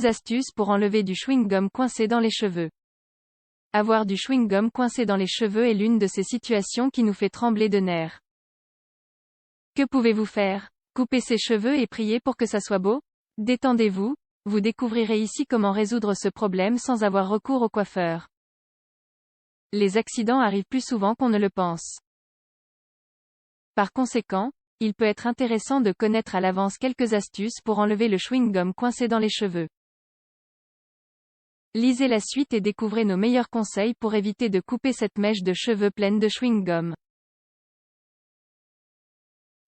12 astuces pour enlever du chewing-gum coincé dans les cheveux. Avoir du chewing-gum coincé dans les cheveux est l'une de ces situations qui nous fait trembler de nerfs. Que pouvez-vous faire? Couper ses cheveux et prier pour que ça soit beau? Détendez-vous, vous découvrirez ici comment résoudre ce problème sans avoir recours au coiffeur. Les accidents arrivent plus souvent qu'on ne le pense. Par conséquent, il peut être intéressant de connaître à l'avance quelques astuces pour enlever le chewing-gum coincé dans les cheveux. Lisez la suite et découvrez nos meilleurs conseils pour éviter de couper cette mèche de cheveux pleine de chewing-gum.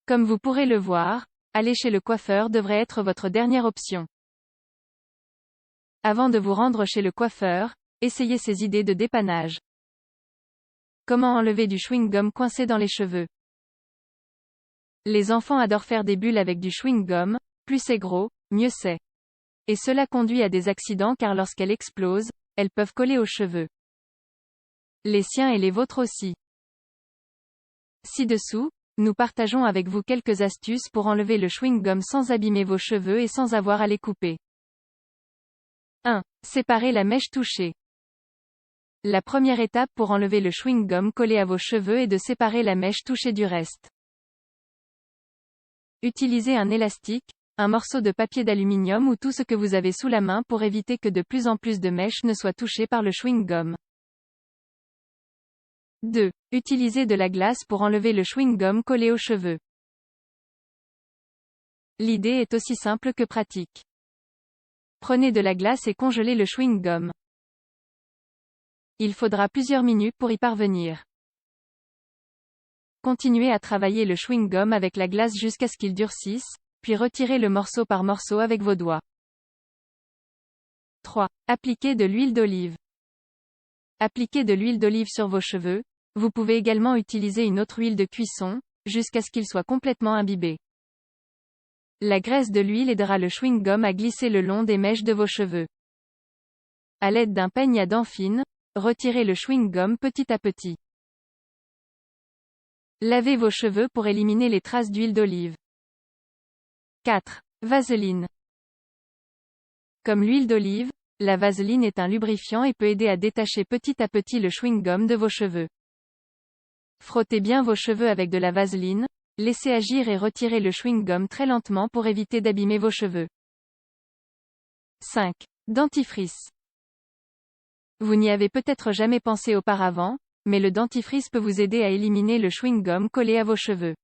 Comme vous pourrez le voir, aller chez le coiffeur devrait être votre dernière option. Avant de vous rendre chez le coiffeur, essayez ces idées de dépannage. Comment enlever du chewing-gum coincé dans les cheveux? Les enfants adorent faire des bulles avec du chewing-gum, plus c'est gros, mieux c'est. Et cela conduit à des accidents car lorsqu'elles explosent, elles peuvent coller aux cheveux. Les siens et les vôtres aussi. Ci-dessous, nous partageons avec vous quelques astuces pour enlever le chewing-gum sans abîmer vos cheveux et sans avoir à les couper. 1. Séparer la mèche touchée. La première étape pour enlever le chewing-gum collé à vos cheveux est de séparer la mèche touchée du reste. Utilisez un élastique, un morceau de papier d'aluminium ou tout ce que vous avez sous la main pour éviter que de plus en plus de mèches ne soient touchées par le chewing-gum. 2. Utilisez de la glace pour enlever le chewing-gum collé aux cheveux. L'idée est aussi simple que pratique. Prenez de la glace et congelez le chewing-gum. Il faudra plusieurs minutes pour y parvenir. Continuez à travailler le chewing-gum avec la glace jusqu'à ce qu'il durcisse, puis retirez le morceau par morceau avec vos doigts. 3. Appliquez de l'huile d'olive. Appliquez de l'huile d'olive sur vos cheveux. Vous pouvez également utiliser une autre huile de cuisson, jusqu'à ce qu'il soit complètement imbibé. La graisse de l'huile aidera le chewing-gum à glisser le long des mèches de vos cheveux. À l'aide d'un peigne à dents fines, retirez le chewing-gum petit à petit. Lavez vos cheveux pour éliminer les traces d'huile d'olive. 4. Vaseline. Comme l'huile d'olive, la vaseline est un lubrifiant et peut aider à détacher petit à petit le chewing-gum de vos cheveux. Frottez bien vos cheveux avec de la vaseline, laissez agir et retirez le chewing-gum très lentement pour éviter d'abîmer vos cheveux. 5. Dentifrice. Vous n'y avez peut-être jamais pensé auparavant, mais le dentifrice peut vous aider à éliminer le chewing-gum collé à vos cheveux.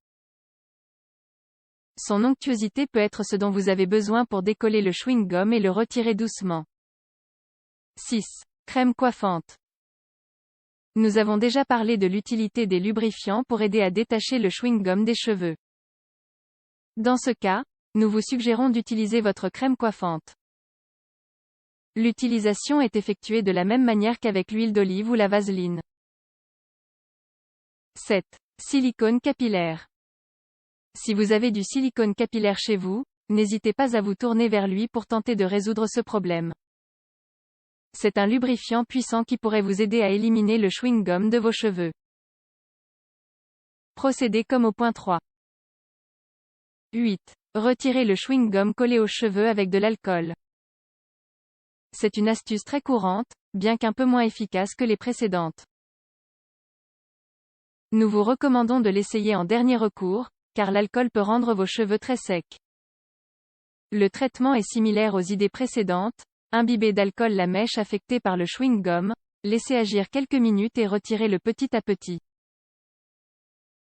Son onctuosité peut être ce dont vous avez besoin pour décoller le chewing-gum et le retirer doucement. 6. Crème coiffante. Nous avons déjà parlé de l'utilité des lubrifiants pour aider à détacher le chewing-gum des cheveux. Dans ce cas, nous vous suggérons d'utiliser votre crème coiffante. L'utilisation est effectuée de la même manière qu'avec l'huile d'olive ou la vaseline. 7. Silicone capillaire. Si vous avez du silicone capillaire chez vous, n'hésitez pas à vous tourner vers lui pour tenter de résoudre ce problème. C'est un lubrifiant puissant qui pourrait vous aider à éliminer le chewing-gum de vos cheveux. Procédez comme au point 3. 8. Retirez le chewing-gum collé aux cheveux avec de l'alcool. C'est une astuce très courante, bien qu'un peu moins efficace que les précédentes. Nous vous recommandons de l'essayer en dernier recours, car l'alcool peut rendre vos cheveux très secs. Le traitement est similaire aux idées précédentes, imbibez d'alcool la mèche affectée par le chewing-gum, laissez agir quelques minutes et retirez-le petit à petit.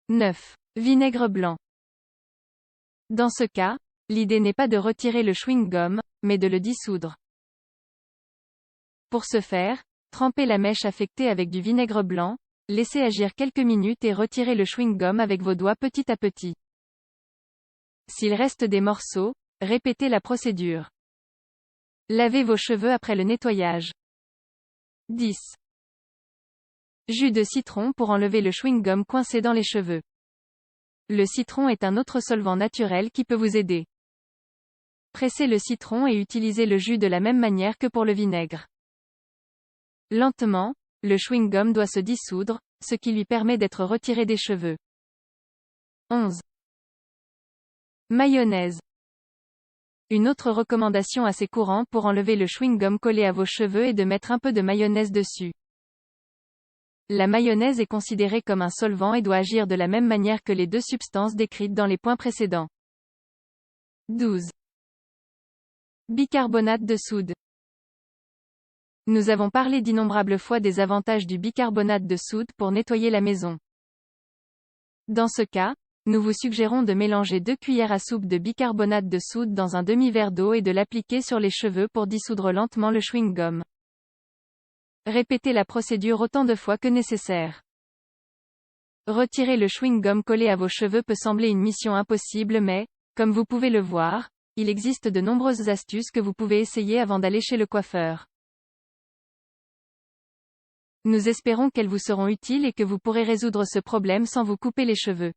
9. Vinaigre blanc. Dans ce cas, l'idée n'est pas de retirer le chewing-gum, mais de le dissoudre. Pour ce faire, trempez la mèche affectée avec du vinaigre blanc, laissez agir quelques minutes et retirez le chewing-gum avec vos doigts petit à petit. S'il reste des morceaux, répétez la procédure. Lavez vos cheveux après le nettoyage. 10. Jus de citron pour enlever le chewing-gum coincé dans les cheveux. Le citron est un autre solvant naturel qui peut vous aider. Pressez le citron et utilisez le jus de la même manière que pour le vinaigre. Lentement, le chewing-gum doit se dissoudre, ce qui lui permet d'être retiré des cheveux. 11. Mayonnaise. Une autre recommandation assez courante pour enlever le chewing-gum collé à vos cheveux est de mettre un peu de mayonnaise dessus. La mayonnaise est considérée comme un solvant et doit agir de la même manière que les deux substances décrites dans les points précédents. 12. Bicarbonate de soude. Nous avons parlé d'innombrables fois des avantages du bicarbonate de soude pour nettoyer la maison. Dans ce cas, nous vous suggérons de mélanger 2 cuillères à soupe de bicarbonate de soude dans un demi-verre d'eau et de l'appliquer sur les cheveux pour dissoudre lentement le chewing-gum. Répétez la procédure autant de fois que nécessaire. Retirer le chewing-gum collé à vos cheveux peut sembler une mission impossible mais, comme vous pouvez le voir, il existe de nombreuses astuces que vous pouvez essayer avant d'aller chez le coiffeur. Nous espérons qu'elles vous seront utiles et que vous pourrez résoudre ce problème sans vous couper les cheveux.